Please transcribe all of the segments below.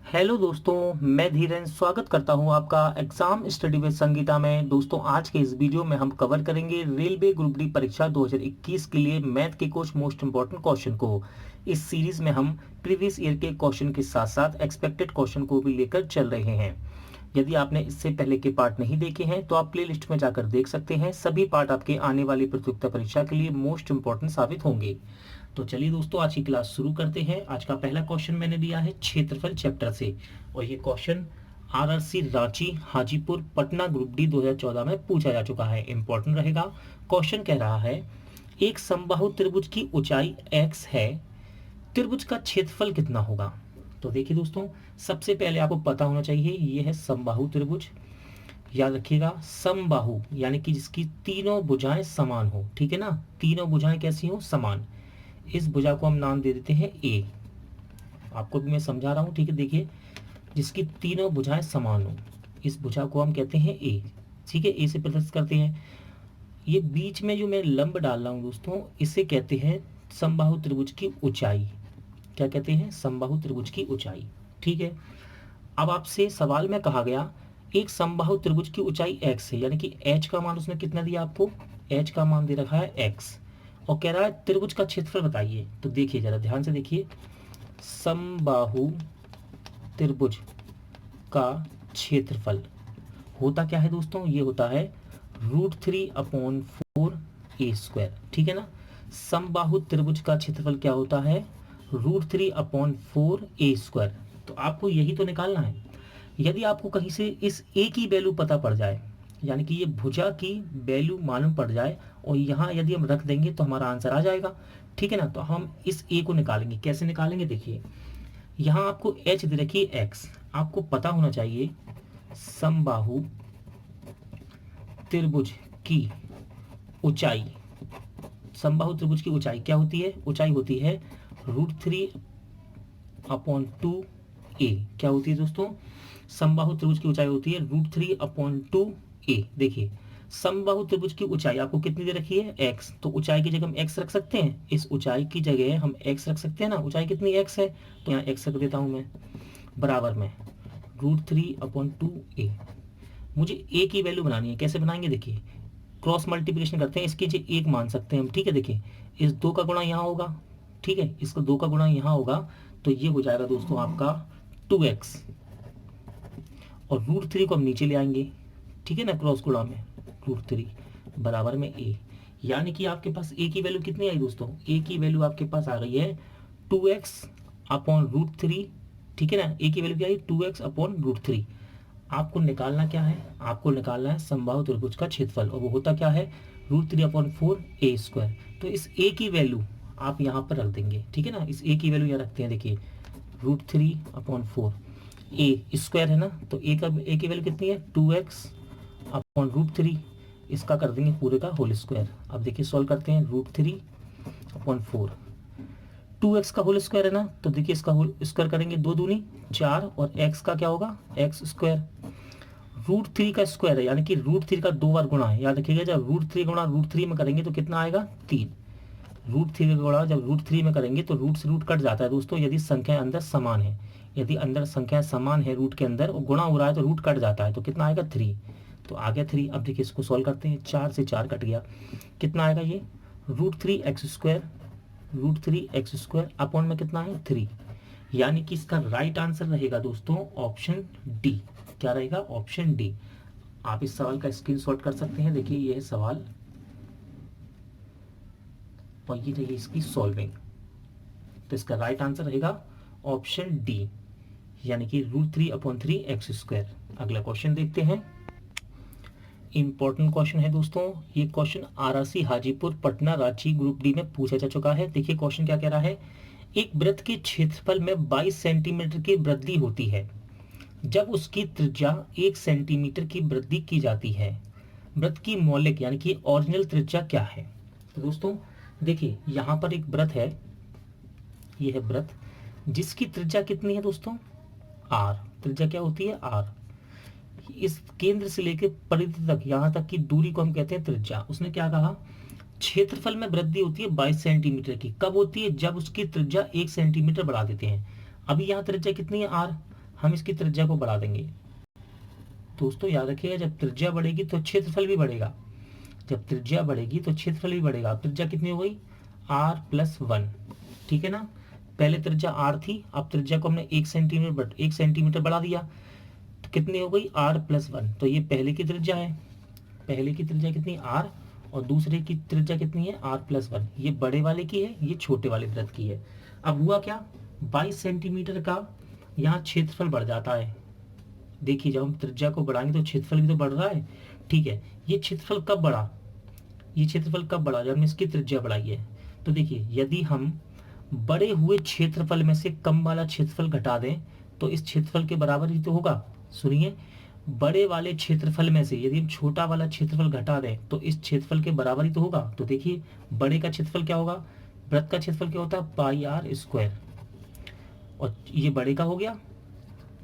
Hello दोस्तों, मैं धीरेन स्वागत करता हूं आपका एग्जाम स्टडी विद संगीता में। दोस्तों, आज के इस वीडियो में हम कवर करेंगे रेलवे ग्रुप डी परीक्षा 2021 के लिए मैथ के कुछ मोस्ट इंपॉर्टेंट क्वेश्चन को। इस सीरीज में हम प्रीवियस ईयर के क्वेश्चन के साथ साथ एक्सपेक्टेड क्वेश्चन को भी लेकर चल रहे हैं। यदि आपने इससे पहले के पार्ट नहीं देखे हैं तो आप प्लेलिस्ट में जाकर देख सकते हैं। सभी पार्ट आपके आने वाली प्रतियोगिता परीक्षा के लिए मोस्ट इंपॉर्टेंट साबित होंगे। तो चलिए दोस्तों, आज की क्लास शुरू करते हैं। आज का पहला क्वेश्चन मैंने दिया है क्षेत्रफल चैप्टर से, और ये question RRC Ranchi Hajipur Patna group D 2014 में पूछा जा चुका है। इंपॉर्टेंट रहेगा। क्वेश्चन कह रहा है एक समबाहु त्रिभुज की ऊंचाई x है, त्रिभुज का क्षेत्रफल कितना होगा। तो देखिए दोस्तों, सबसे पहले आपको पता होना चाहिए ये है समबाहु त्रिभुज। याद रखिएगा, समबाहु यानी कि जिसकी तीनों भुजाएं समान हो। ठीक है ना, तीनों भुजाएं कैसी हो, समान। इस भुजा को हम नाम दे देते हैं ए। आपको भी मैं समझा रहा हूं, ठीक है। देखिए, जिसकी तीनों भुजाएं समान हो, इस भुजा को हम कहते हैं ए। ठीक है, ए से प्रदर्शित करते हैं। ये बीच में जो मैं लंब डाल रहा हूं दोस्तों, इसे कहते हैं समबाहु त्रिभुज की ऊंचाई। क्या कहते हैं, समबाहु त्रिभुज की ऊंचाई। ठीक है, अब आपसे सवाल में कहा गया एक समबाहु त्रिभुज की ऊंचाई x है, यानी कि h का मान उसने कितना दिया आपको, h का मान दे रखा है x, और कह रहा है त्रिभुज का क्षेत्रफल बताइए। तो देखिए, जरा ध्यान से देखिए, समबाहु त्रिभुज का क्षेत्रफल होता क्या है दोस्तों, ये होता है √3/4 a²। ठीक है ना, समबाहु त्रिभुज का क्षेत्रफल क्या होता है, √3/4 a²। तो आपको यही तो निकालना है। यदि आपको कहीं से इस a की वैल्यू पता पड़ जाए, यानी कि ये भुजा की वैल्यू मालूम पड़ जाए, और यहाँ यदि हम रख देंगे तो हमारा आंसर आ जाएगा। ठीक है ना, तो हम इस a को निकालेंगे। कैसे निकालेंगे, देखिए, यहाँ आपको h दे रखी है x। आपको पता होना चाहिए समबाहु त्रिभुज की ऊंचाई, समबाहु त्रिभुज की ऊंचाई क्या होती है, ऊंचाई होती है √3/2a। क्या होती है दोस्तों, समबाहु त्रिभुज की ऊंचाई होती है √3/2a। देखिए, समबाहु त्रिभुज की ऊंचाई आपको कितनी दे रखी है, x। तो ऊंचाई की जगह हम x रख सकते हैं, इस ऊंचाई की जगह हम x रख सकते हैं ना। ऊंचाई कितनी x है, तो यहाँ x रख देता हूं मैं, बराबर में √3/2a। मुझे a की वैल्यू बनानी है। कैसे बनाएंगे, देखिए, क्रॉस मल्टीप्लिकेशन करते हैं, इसकी जगह 1 मान सकते हैं हम। ठीक है, देखिए, इस 2 का गुणा यहाँ होगा। ठीक है, इसका 2 का गुणा यहाँ होगा, तो ये हो जाएगा दोस्तों आपका 2x, और √3 को हम नीचे ले आएंगे। ठीक है ना, क्रॉस गुणा में √3 बराबर में a। यानी कि आपके पास a की वैल्यू कितनी आई दोस्तों, a की वैल्यू आपके पास आ गई है 2x/√3। ठीक है ना, a की वैल्यू क्या है, 2x/√3। आपको निकालना क्या है, आपको निकालना है समबाहु त्रिभुज का क्षेत्रफल, और वो होता क्या है, √3/4 a²। तो इस a की वैल्यू आप यहाँ पर रख देंगे। ठीक है ना, इस a की वैल्यू यहाँ रखते हैं। देखिए, √3/4 a² है ना, तो a की वैल्यू कितनी है, 2x/√3। इसका कर देंगे पूरे का होल स्क्वायर। अब देखिए, सॉल्व करते हैं। √3/4 2x का होल स्क्वायर है ना, तो देखिए इसका होल स्क्वायर करेंगे, 2 दूनी 4, और x का क्या होगा, x²। √3 का स्क्वायर है, यानी कि √3 का 2 बार गुणा है। याद रखिएगा, जब √3 गुणा √3 में करेंगे तो कितना आएगा, 3। √3 का गुणा जब √3 में करेंगे तो रूट से रूट कट जाता है दोस्तों, यदि संख्या अंदर समान है। यदि अंदर संख्या समान है रूट के अंदर, और गुणा हो रहा है, तो रूट कट जाता है। तो कितना आएगा, 3। तो आ गया 3। अब देखिए, इसको सॉल्व करते हैं। 4 से 4 कट गया, कितना आएगा ये, √3x² अपॉन में कितना है, 3। यानी कि इसका राइट आंसर रहेगा दोस्तों ऑप्शन डी। क्या रहेगा, ऑप्शन डी। आप इस सवाल का स्क्रीनशॉट कर सकते हैं। देखिए, ये है सवाल, और ये रही इसकी सॉल्विंग। तो इसका राइट आंसर रहेगा ऑप्शन डी, यानी कि √3/3x²। अगला क्वेश्चन देखते हैं। इंपॉर्टेंट क्वेश्चन है दोस्तों। ये question RRC Hajipur Patna Ranchi group D में पूछा जा चुका है। देखिए, क्वेश्चन क्या कह रहा है, एक वृत्त के क्षेत्रफल में 22 सेंटीमीटर की वृद्धि होती है जब उसकी त्रिज्या 1 सेंटीमीटर की वृद्धि की जाती है। वृत्त की मौलिक यानी कि ओरिजिनल त्रिज्या क्या है। तो दोस्तों देखिए, यहाँ पर एक वृत्त है, ये है वृत्त, जिसकी त्रिज्या कितनी है दोस्तों, r। त्रिज्या क्या होती है, r। इस केंद्र से लेकर परिधि तक, यहाँ तक की दूरी को हम कहते हैं त्रिज्या। उसने क्या कहा, क्षेत्रफल में वृद्धि होती है 22 सेंटीमीटर की। कब होती है, जब उसकी त्रिज्या 1 सेंटीमीटर बढ़ा देते हैं। अभी यहाँ त्रिज्या कितनी है, r। हम इसकी त्रिज्या को बढ़ा देंगे। दोस्तों याद रखिएगा, जब त्रिज्या बढ़ेगी तो क्षेत्रफल भी बढ़ेगा, जब त्रिज्या बढ़ेगी तो क्षेत्रफल भी बढ़ेगा। त्रिज्या कितनी हो गई, r+1, ठीक है ना। पहले त्रिज्या r थी, अब त्रिज्या को हमने 1 सेंटीमीटर बढ़ा दिया, तो कितनी हो गई, r+1। तो ये पहले की त्रिज्या है, पहले की त्रिज्या कितनी r, और दूसरे की त्रिज्या कितनी है, r+1। ये बड़े वाले की है, ये छोटे वाले वृत्त की है। अब हुआ क्या, 22 सेंटीमीटर का यहाँ क्षेत्रफल बढ़ जाता है। देखिए जब हम त्रिज्या को बढ़ाएंगे तो क्षेत्रफल भी तो बढ़ रहा है, ठीक है। ये क्षेत्रफल कब बढ़ा, ये क्षेत्रफल कब बढ़ा, जब हमने इसकी त्रिज्या बढ़ाई है। तो देखिए यदि हम बड़े हुए क्षेत्रफल में से कम वाला क्षेत्रफल घटा दें तो इस क्षेत्रफल के बराबर ही तो होगा। सुनिए, बड़े वाले क्षेत्रफल में से यदि हम छोटा वाला क्षेत्रफल घटा दें तो इस क्षेत्रफल के बराबर ही तो होगा। तो देखिए बड़े का क्षेत्रफल क्या होगा, वृत्त का क्षेत्रफल क्या होता है, πr², और ये बड़े का हो गया,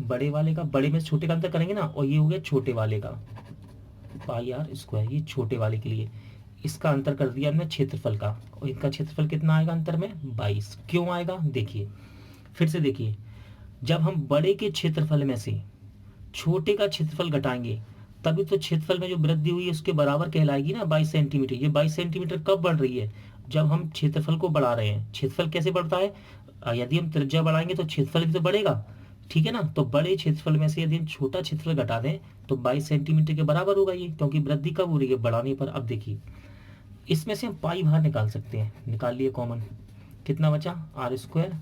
बड़े वाले का, बड़े में से छोटे का अंतर करेंगे ना, और ये हो गया छोटे वाले का πr², ये छोटे वाले के लिए। इसका अंतर कर दिया हमने क्षेत्रफल का, और इनका क्षेत्रफल कितना आएगा अंतर में, 22। क्यों आएगा, देखिए फिर से देखिए, जब हम बड़े के क्षेत्रफल में से छोटे का क्षेत्रफल घटाएंगे तभी तो क्षेत्रफल में जो वृद्धि हुई है उसके बराबर कहलाएगी ना 22 सेंटीमीटर। ये 22 सेंटीमीटर कब बढ़ रही है, जब हम क्षेत्रफल को बढ़ा रहे हैं। क्षेत्रफल कैसे बढ़ता है, यदि हम त्रिज्या बढ़ाएंगे तो क्षेत्रफल भी तो बढ़ेगा, ठीक है ना। तो बड़े क्षेत्रफल में से यदि हम छोटा क्षेत्रफल घटा दें तो 22 सेंटीमीटर के बराबर होगा ये, क्योंकि वृद्धि कब हो रही है, बढ़ाने पर। अब देखिए इसमें से हम पाई बाहर निकाल सकते हैं, निकाल लिए कॉमन, कितना बचा, r²,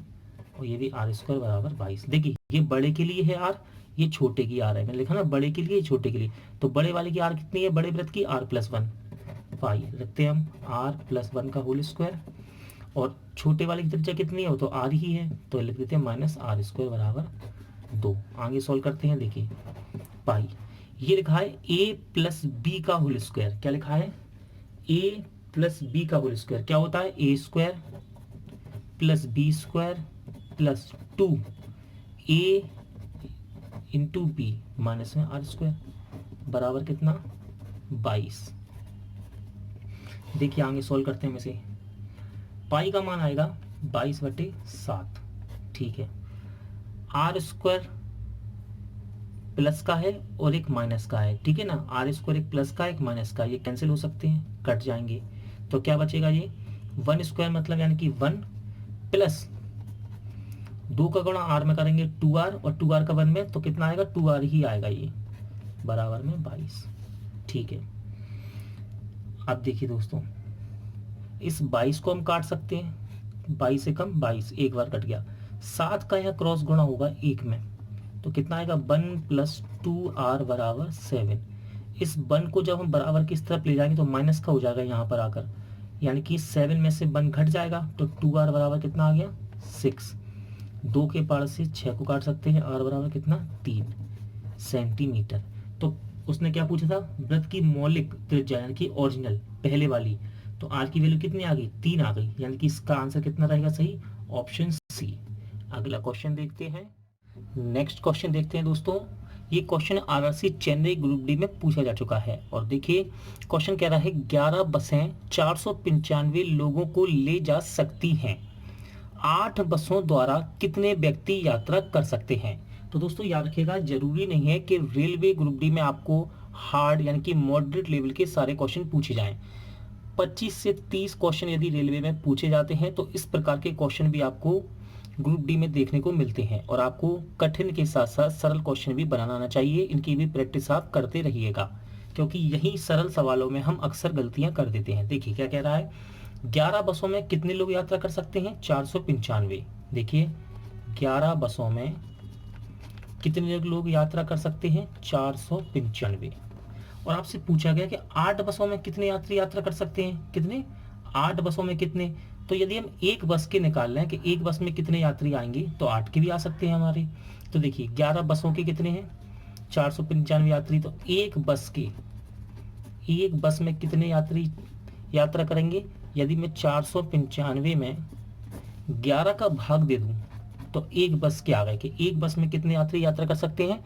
और ये भी r² बराबर 22। देखिए ये बड़े के लिए है r, ये छोटे की r है, मैंने लिखा ना बड़े के लिए छोटे के लिए। तो बड़े वाले की r कितनी है, बड़े वृत्त की r+1, पाई रखते हैं हम r+1 का होल स्क्वायर, और छोटे वाले की त्रिज्या कितनी है, वो तो r ही है, तो लिख देते हैं -r² बराबर 2। आगे सॉल्व करते हैं, देखिए पाई, ये लिखा है a+b का होल स्क्वायर। क्या लिखा है, a+b का होल स्क्वायर क्या होता है, a² + b² + 2a × b minus में r² बराबर कितना, 22। देखिए आगे सॉल्व करते हैं, में से पाई का मान आएगा 22/7, ठीक है। r² प्लस का है और एक माइनस का है, ठीक है ना। r² एक प्लस का एक माइनस का, ये कैंसिल हो सकते हैं, कट जाएंगे, तो क्या बचेगा, ये 1² मतलब यानी कि 1 प्लस 2 का गुणा r में करेंगे 2r, और 2r का 1 में, तो कितना आएगा, 2r ही आएगा, ये बराबर में 22, ठीक है। अब देखिए दोस्तों, इस 22 को हम काट सकते हैं, 22 से कम 22, एक बार कट गया। 7 का यहाँ क्रॉस गुणा होगा 1 में, तो कितना आएगा, 1 + 2r बराबर 7। इस 1 को जब हम बराबर की इस तरफ ले जाएंगे तो माइनस का हो जाएगा यहाँ पर आकर, यानी कि 7 में से 1 घट जाएगा, तो 2r बराबर कितना आ गया, 6। 2 के पार से 6 को काट सकते हैं, r बराबर कितना, 3 सेंटीमीटर। तो उसने क्या पूछा था, वृत्त की मौलिक त्रिज्या यानी कि ओरिजिनल पहले वाली, तो r की वैल्यू कितनी आ गई, 3 आ गई, यानी कि इसका आंसर कितना रहेगा सही, ऑप्शन सी। अगला क्वेश्चन देखते हैं, नेक्स्ट क्वेश्चन देखते हैं दोस्तों। ये question RRC Chennai group D में पूछा जा चुका है, और देखिए क्वेश्चन कह रहा है 11 बसें 495 लोगों को ले जा सकती हैं, 8 बसों द्वारा कितने व्यक्ति यात्रा कर सकते हैं। तो दोस्तों याद रखिएगा, जरूरी नहीं है कि रेलवे ग्रुप डी में आपको हार्ड यानी कि मॉडरेट लेवल के सारे क्वेश्चन पूछे जाएं। 25 से 30 क्वेश्चन यदि रेलवे में पूछे जाते हैं तो इस प्रकार के क्वेश्चन भी आपको ग्रुप डी में देखने को मिलते हैं, और आपको कठिन के साथ साथ सरल क्वेश्चन भी बनाना आना चाहिए। इनकी भी प्रैक्टिस आप करते रहिएगा, क्योंकि यही सरल सवालों में हम अक्सर गलतियां कर देते हैं। देखिए क्या कह रहा है, 11 बसों में कितने लोग यात्रा कर सकते हैं, 495। देखिए 11 बसों में कितने लोग यात्रा कर सकते हैं, 495। और आपसे पूछा गया कि 8 बसों में कितने यात्री यात्रा कर सकते हैं, कितने, 8 बसों में कितने। तो यदि हम एक बस के निकाल रहे हैं कि एक बस में कितने यात्री आएंगे, तो 8 के भी आ सकते हैं हमारे। तो देखिए 11 बसों के कितने हैं, 495 यात्री, तो एक बस में कितने यात्री यात्रा करेंगे। यदि मैं 495 में 11 का भाग दे दूं तो एक बस के आ गए कि एक बस में कितने यात्री यात्रा कर सकते हैं,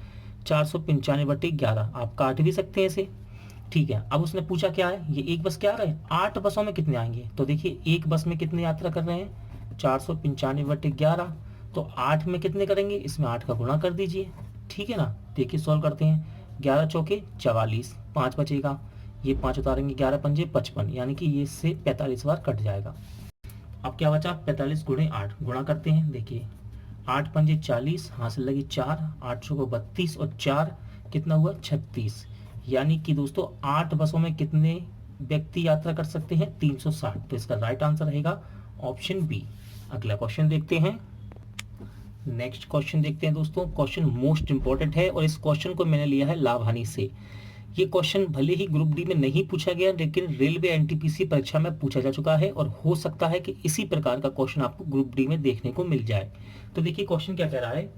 495/11। आप काट भी सकते हैं इसे, ठीक है। अब उसने पूछा क्या है, ये एक बस क्या आ रहा है, 8 बसों में कितने आएंगे। तो देखिए एक बस में कितने यात्रा कर रहे हैं, 495/11, तो 8 में कितने करेंगे, इसमें 8 का गुणा कर दीजिए, ठीक है ना। देखिए सॉल्व करते हैं, 11 चौके 44, 5 बचेगा, ये 5 उतारेंगे, 11 पंजे 55, यानी कि ये इससे 45 बार कट जाएगा। अब क्या बचा, 45 गुणे 8, गुणा करते हैं। देखिए 8 पंजे 40, हासिल लगी 4, 8 चौको 32 और 4 कितना हुआ 36, यानी कि दोस्तों 8 बसों में कितने व्यक्ति यात्रा कर सकते हैं, 360। तो इसका राइट आंसर रहेगा ऑप्शन बी। अगला क्वेश्चन देखते हैं। नेक्स्ट क्वेश्चन देखते हैं दोस्तों। क्वेश्चन मोस्ट इंपॉर्टेंट है और इस क्वेश्चन को मैंने लिया है लाभ हानि से। ये क्वेश्चन भले ही ग्रुप डी में नहीं पूछा गया, लेकिन रेलवे एनटीपीसी परीक्षा में पूछा जा चुका है और हो सकता है कि इसी प्रकार का क्वेश्चन आपको ग्रुप डी में देखने को मिल जाए। तो देखिए क्वेश्चन क्या कह रहा है,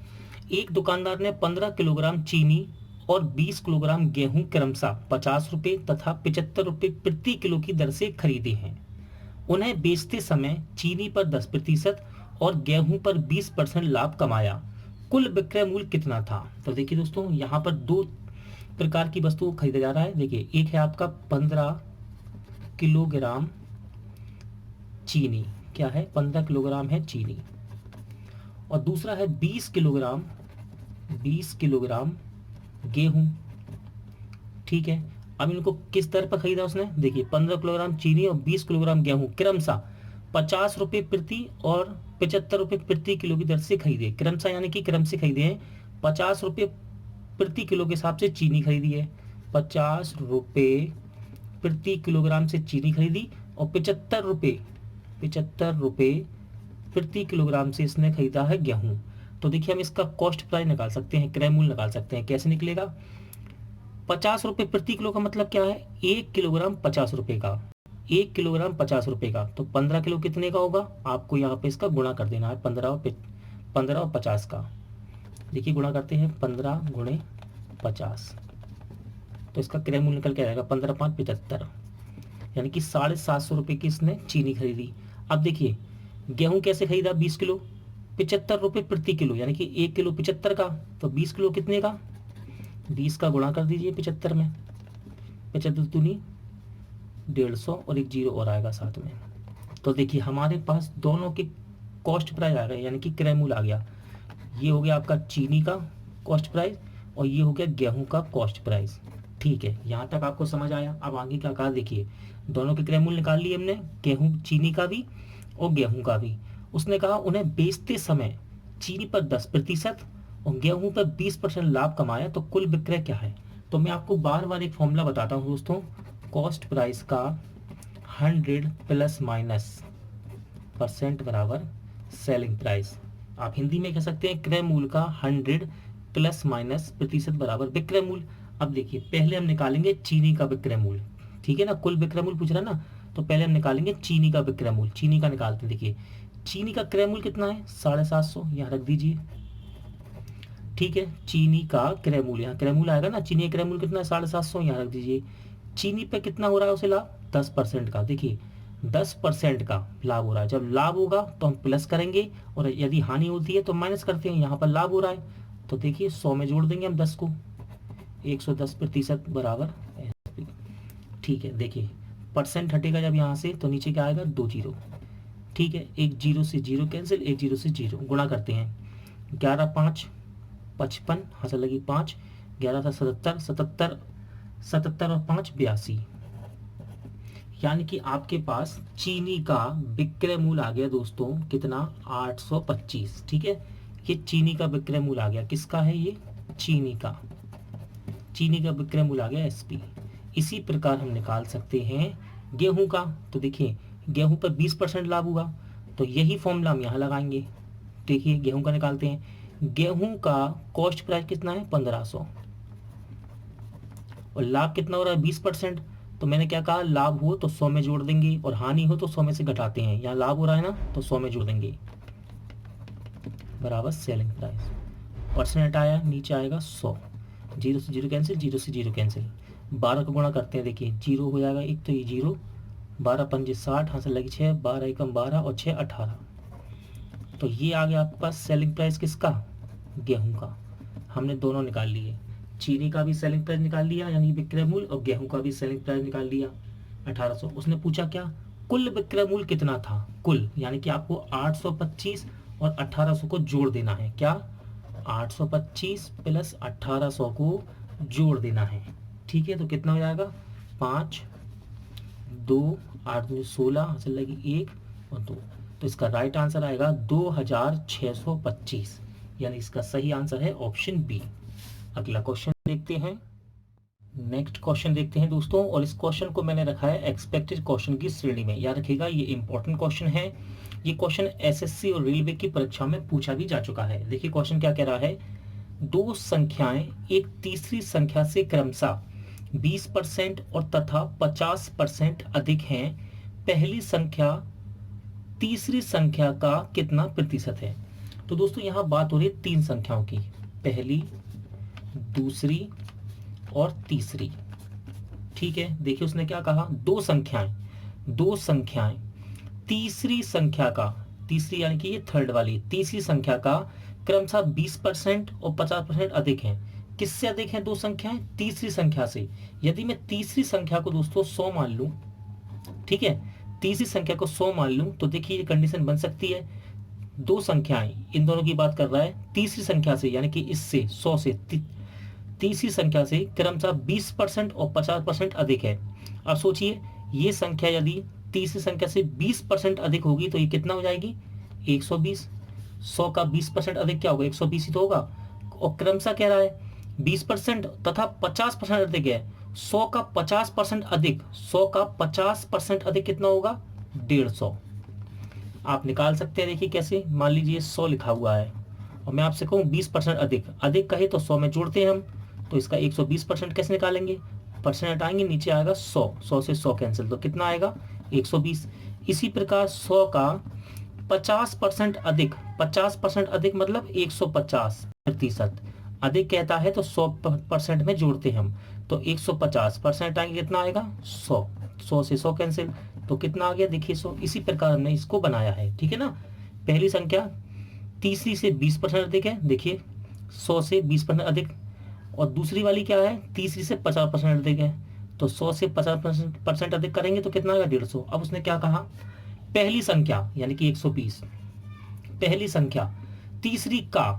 एक दुकानदार ने 15 किलोग्राम चीनी और 20 किलोग्राम गेहूं क्रमशः 50 रुपये तथा 75 रुपये प्रति किलो की दर से खरीदे हैं। उन्हें बेचते समय चीनी पर 10% और गेहूं पर 20% लाभ कमाया। कुल विक्रय मूल्य कितना था। तो देखिए दोस्तों यहाँ पर दो प्रकार की वस्तु खरीदा जा रहा है। देखिए एक है आपका 15 किलोग्राम चीनी, क्या है 15 किलोग्राम है चीनी, और दूसरा है 20 किलोग्राम गेहूं, ठीक है। अब इनको किस दर पर खरीदा उसने, देखिए 15 किलोग्राम चीनी और 20 किलोग्राम गेहूं क्रमशः 50 रुपये प्रति और 75 रुपये प्रति किलो की दर से खरीदे। क्रमशः यानी कि क्रम से खरीदे हैं। 50 रुपये प्रति किलो के हिसाब से चीनी खरीदी है, 50 रुपये प्रति किलोग्राम से चीनी खरीदी, और 75 रुपये प्रति किलोग्राम से इसने खरीदा है गेहूं। तो देखिए हम इसका कॉस्ट प्राइस निकाल सकते हैं, क्रय मूल्य निकाल सकते हैं। कैसे निकलेगा, 50 रुपये प्रति किलो का मतलब क्या है, 1 किलोग्राम 50 रुपये का, 1 किलोग्राम 50 रुपये का। तो 15 किलो कितने का होगा, आपको यहाँ पे इसका गुणा कर देना है 15 और 50 का। देखिए गुणा करते हैं 15 गुणे 50, तो इसका क्रय मूल्य निकल के आएगा 15 5 75, यानी कि 750 रुपये की इसने चीनी खरीदी। अब देखिए गेहूं कैसे खरीदा, 20 किलो 75 रुपये प्रति किलो, यानी कि 1 किलो 75 का, तो 20 किलो कितने का, 20 का गुणा कर दीजिए 75 में, 75 दूनी 150 और एक जीरो और आएगा साथ में। तो देखिए हमारे पास दोनों के कॉस्ट प्राइस आ गए, यानी कि क्रय मूल्य आ गया। ये हो गया आपका चीनी का कॉस्ट प्राइस और ये हो गया गेहूं का कॉस्ट प्राइस, ठीक है। यहाँ तक आपको समझ आया। अब आगे क्या कहा, देखिए दोनों के क्रय मूल्य निकाल लिए हमने, गेहूं चीनी का भी और गेहूं का भी। उसने कहा उन्हें बेचते समय चीनी पर 10% और गेहूं पर 20% लाभ कमाया, तो कुल विक्रय क्या है। तो मैं आपको बार बार एक फॉर्मूला बताता हूँ दोस्तों, कॉस्ट प्राइस का 100 प्लस माइनस % बराबर सेलिंग प्राइस। आप हिंदी में कह सकते हैं क्रय मूल्य का 100 प्लस माइनस प्रतिशत बराबर विक्रय मूल्य। अब देखिए पहले हम निकालेंगे चीनी का विक्रय मूल्य, ठीक है ना, कुल विक्रय मूल्य पूछ रहा है ना, तो पहले हम निकालेंगे चीनी का विक्रय मूल्य। चीनी का निकालते हैं। देखिए चीनी का क्रय मूल्य कितना है, 750, यहाँ रख दीजिए, ठीक है। चीनी का क्रय मूल्य, यहाँ क्रय मूल्य आएगा ना, चीनी का क्रय मूल्य कितना है 750, यहाँ रख दीजिए। चीनी पे कितना हो रहा है उसे लाभ, 10% का। देखिए 10% का लाभ हो रहा है। जब लाभ होगा तो हम प्लस करेंगे और यदि हानि होती है तो माइनस करते हैं। यहाँ पर लाभ हो रहा है तो देखिए 100 में जोड़ देंगे हम 10 को, 110% बराबर, ठीक है। देखिए परसेंट हटेगा जब यहाँ से तो नीचे क्या आएगा, 2 जीरो, ठीक है। एक जीरो से जीरो कैंसिल, एक जीरो से जीरो, गुणा करते हैं। 11 5 55, हासिल लगी 5, 11 था 77, 77 और 5 82, यानी कि आपके पास चीनी का विक्रय मूल्य आ गया दोस्तों कितना, 825, ठीक है। ये चीनी का विक्रय मूल्य आ गया, किसका है ये, चीनी का विक्रय मूल्य आ गया एसपी। इसी प्रकार हम निकाल सकते हैं गेहूं का। तो देखिए गेहूं पर 20% लाभ हुआ, तो यही फॉर्मूला हम यहाँ लगाएंगे। देखिए गेहूं का निकालते हैं। गेहूं का कॉस्ट प्राइस कितना है 1500 और लाभ कितना हो रहा है 20%। तो मैंने क्या कहा, लाभ हो तो 100 में जोड़ देंगे और हानि हो तो 100 में से घटाते हैं। यहाँ लाभ हो रहा है ना तो 100 में जोड़ देंगे बराबर सेलिंग प्राइस। परसेंट आया, नीचे आएगा 100, जीरो से जीरो कैंसिल, जीरो से जीरो कैंसिल, 12 का गुणा करते हैं। देखिए जीरो हो जाएगा, एक तो ये जीरो, 12 पंजे 60, हासिल लगी 6, 12 एकम 12 और 6 18। तो ये आ गया आपके पास सेलिंग प्राइस किसका, गेहूं का। हमने दोनों निकाल लिए, चीनी का भी सेलिंग प्राइस निकाल लिया यानी विक्रय मूल्य, और गेहूं का भी सेलिंग प्राइस निकाल लिया 1800। उसने पूछा क्या, कुल विक्रय मूल्य कितना था, कुल यानी कि आपको 825 और 1800 को जोड़ देना है। क्या? 825 प्लस 1800 को जोड़ देना है। ठीक है, तो कितना हो जाएगा? 5, 2, 8 दूनी 16, चल लगी 1 और 2। तो इसका राइट आंसर आएगा 2625, यानी इसका सही आंसर है ऑप्शन बी। अगला क्वेश्चन देखते हैं। नेक्स्ट क्वेश्चन देखते हैं दोस्तों, और इस क्वेश्चन को मैंने रखा है एक्सपेक्टेड क्वेश्चन की श्रेणी में। याद रखिएगा, ये इंपॉर्टेंट क्वेश्चन है। ये क्वेश्चन एसएससी और रेलवे की परीक्षा में पूछा भी जा चुका है। देखिए क्वेश्चन क्या कह रहा है। दो संख्याएं एक तीसरी संख्या से क्रमशः 20% और तथा 50% अधिक हैं। पहली संख्या तीसरी संख्या का कितना प्रतिशत है? तो दोस्तों यहाँ बात हो रही है तीन संख्याओं की, पहली, दूसरी और तीसरी। ठीक है, देखिए उसने क्या कहा, दो संख्याएं तीसरी संख्या का, तीसरी यानी कि ये थर्ड वाली, तीसरी संख्या का क्रमशः 20% और 50% अधिक है। किससे अधिक है दो संख्याएं? तीसरी संख्या से। यदि मैं तीसरी संख्या को दोस्तों 100 मान लूं, ठीक है, तीसरी संख्या को 100 मान लूं, तो देखिए ये कंडीशन बन सकती है। दो संख्याएं, इन दोनों की बात कर रहा है, तीसरी संख्या से यानी कि इससे 100 से तीसरी संख्या से क्रमशः 20% और 50% अधिक है। अब सोचिए, ये संख्या यदि तीसरी संख्या से 20% अधिक होगी तो ये कितना हो जाएगी? 120। 100 का 20% अधिक क्या होगा? 120 ही तो होगा। और क्रमशः कह रहा है 20% तथा 50% अधिक है। 100 का 50% अधिक, 100 का 50% अधिक कितना होगा? 150। आप निकाल सकते हैं। देखिए कैसे, मान लीजिए 100 लिखा हुआ है और मैं आपसे कहूँ 20% अधिक, अधिक कहे तो 100 में जोड़ते हैं हम, तो इसका 120% कैसे निकालेंगे? परसेंट हटाएंगे, नीचे आएगा 100, 100 से 100 कैंसिल, तो कितना आएगा? 120। इसी प्रकार 100 का 50% अधिक, 50% अधिक मतलब 150% अधिक कहता है तो 100% में जोड़ते हैं हम, तो 150% हटाएंगे कितना आएगा? 100, 100 से 100 कैंसिल, तो कितना आ गया? देखिए 100। इसी प्रकार हमने इसको बनाया है। ठीक है ना, पहली संख्या तीसरी से 20% अधिक है, देखिए 100 से 20% अधिक, और दूसरी वाली क्या है? तीसरी से 50% अधिक है, तो 100 से 50% अधिक करेंगे तो कितना आएगा? 150। अब उसने क्या कहा, पहली संख्या यानी कि 120, पहली संख्या तीसरी का,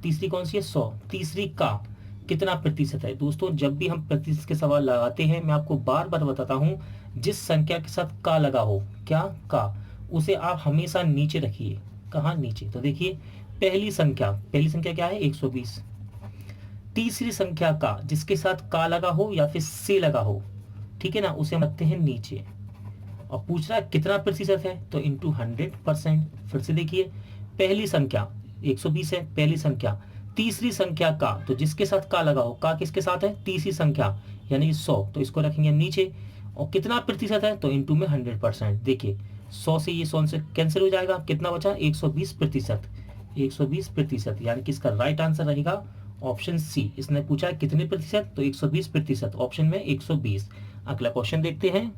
तीसरी कौन सी है? 100, तीसरी का कितना प्रतिशत है? दोस्तों जब भी हम प्रतिशत के सवाल लगाते हैं, मैं आपको बार बार बताता हूं, जिस संख्या के साथ का लगा हो, क्या का, उसे आप हमेशा नीचे रखिए। कहाँ? नीचे। तो देखिए पहली संख्या क्या है? 120। तीसरी संख्या का जिसके साथ का लगा हो या फिर से लगा हो, ठीक है ना, उसे हम रखते हैं नीचे। और पूछ रहा है कितना प्रतिशत है, तो इंटू 100%। फिर से देखिए, पहली संख्या 120 है, पहली संख्या, तीसरी संख्या का, तो जिसके साथ का लगा हो, का किसके साथ है? तीसरी संख्या यानी 100, तो इसको रखेंगे नीचे। और कितना प्रतिशत है, तो इंटू में 100%। देखिए 100 से ये 100 से कैंसिल हो जाएगा, कितना बचा? 120%, 120%, यानी कि इसका राइट आंसर रहेगा ऑप्शन सी। इसने पूछा कितने प्रतिशत, तो 120%, ऑप्शन में 120। अगला क्वेश्चन देखते हैं।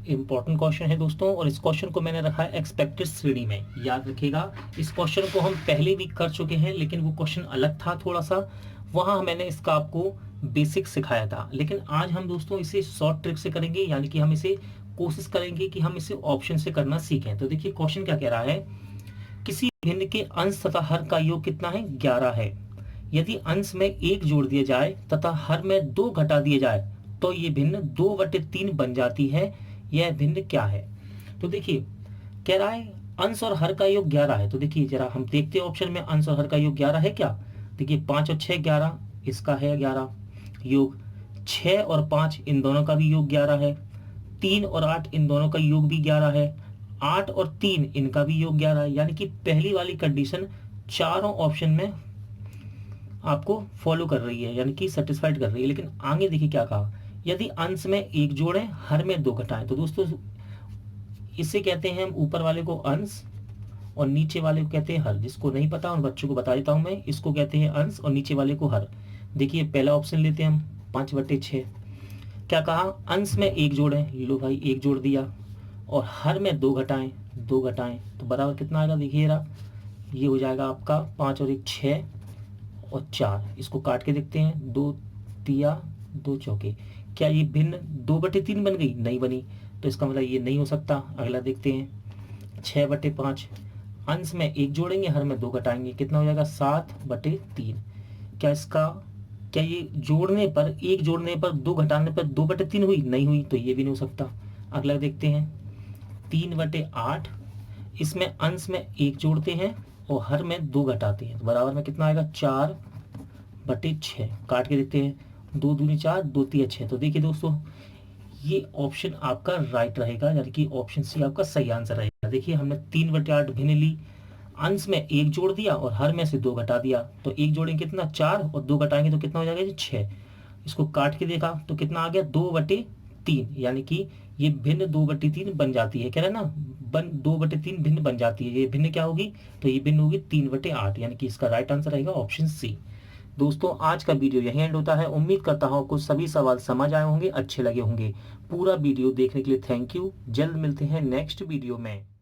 इंपॉर्टेंट क्वेश्चन है दोस्तों, और इस क्वेश्चन को मैंने रखा है एक्सपेक्टेड श्रेणी में। याद रखिएगा, इस क्वेश्चन को हम पहले भी कर चुके हैं, लेकिन वो क्वेश्चन अलग था थोड़ा सा, वहां मैंने इसका आपको बेसिक सिखाया था। लेकिन आज हम दोस्तों इसे शॉर्ट ट्रिक से करेंगे, यानी कि हम इसे कोशिश करेंगे कि हम इसे ऑप्शन से करना सीखें। तो देखिए क्वेश्चन क्या कह रहा है, किसी भिन्न के अंश तथा हर का योग कितना है? 11 है। यदि अंश में 1 जोड़ दिया जाए तथा हर में 2 घटा दिए जाए तो ये भिन्न 2/3 बन जाती है। यह भिन्न क्या है? तो देखिए कह रहा है अंश और हर का योग 11 है। तो देखिए जरा हम देखते हैं ऑप्शन में अंश और हर का योग 11 है क्या? देखिए 5 और 6 11, इसका है 11 योग। 6 और 5 इन दोनों का भी योग 11 है। 3 और 8 इन दोनों का योग भी 11 है। 8 और 3 इनका भी योग 11 है। यानी कि पहली वाली कंडीशन चारों ऑप्शन में आपको फॉलो कर रही है, यानी कि सेटिस्फाइड कर रही है। लेकिन आगे देखिए क्या कहा, यदि अंश में 1 जोड़ें हर में 2 घटाएं। तो दोस्तों इसे कहते हैं हम ऊपर वाले को अंश और नीचे वाले को कहते हैं हर। जिसको नहीं पता उन बच्चों को बता देता हूं मैं, इसको कहते हैं अंश और नीचे वाले को हर। देखिए पहला ऑप्शन लेते हैं हम, 5/6। क्या कहा, अंश में 1 जोड़ें, लो भाई 1 जोड़ दिया, और हर में 2 घटाएं, 2 घटाएं, तो बराबर कितना आएगा? देखिए ये हो जाएगा आपका 5 और 1 6 और 4। इसको काट के देखते हैं, 2 तिया 2 चौके। क्या ये भिन्न 2/3 बन गई? नहीं बनी, तो इसका मतलब ये नहीं हो सकता। अगला देखते हैं, 6/5। अंश में 1 जोड़ेंगे, हर में 2 घटाएंगे, कितना हो जाएगा 7/3। क्या ये जोड़ने पर, 1 जोड़ने पर 2 घटाने पर 2/3 हुई? नहीं हुई, तो ये भी नहीं हो सकता। अगला देखते हैं 3/8। इसमें अंश में 1 जोड़ते हैं और हर में 2 घटाते हैं, तो बराबर में कितना आएगा 4/6। काट के देखते हैं, 2 दूनी 4, 2 तिया 6। तो देखिए दोस्तों, ये ऑप्शन आपका राइट रहेगा, यानी कि ऑप्शन सी आपका सही आंसर रहेगा। देखिए हमने 3/8 भिन्न ली, अंश में 1 जोड़ दिया और हर में से 2 घटा दिया, तो 1 जोड़ेंगे कितना 4 और 2 घटाएंगे तो कितना हो जाएगा जी 6। इसको काट के देखा तो कितना आ गया 2/3, यानी कि ये भिन्न 2/3 बन जाती है, कह रहे हैं ना, 2/3 भिन्न बन जाती है। ये भिन्न क्या होगी? तो ये भिन्न होगी 3/8, यानी कि इसका राइट आंसर रहेगा ऑप्शन सी। दोस्तों आज का वीडियो यहीं एंड होता है। उम्मीद करता हूँ आपको सभी सवाल समझ आए होंगे, अच्छे लगे होंगे। पूरा वीडियो देखने के लिए थैंक यू। जल्द मिलते हैं नेक्स्ट वीडियो में।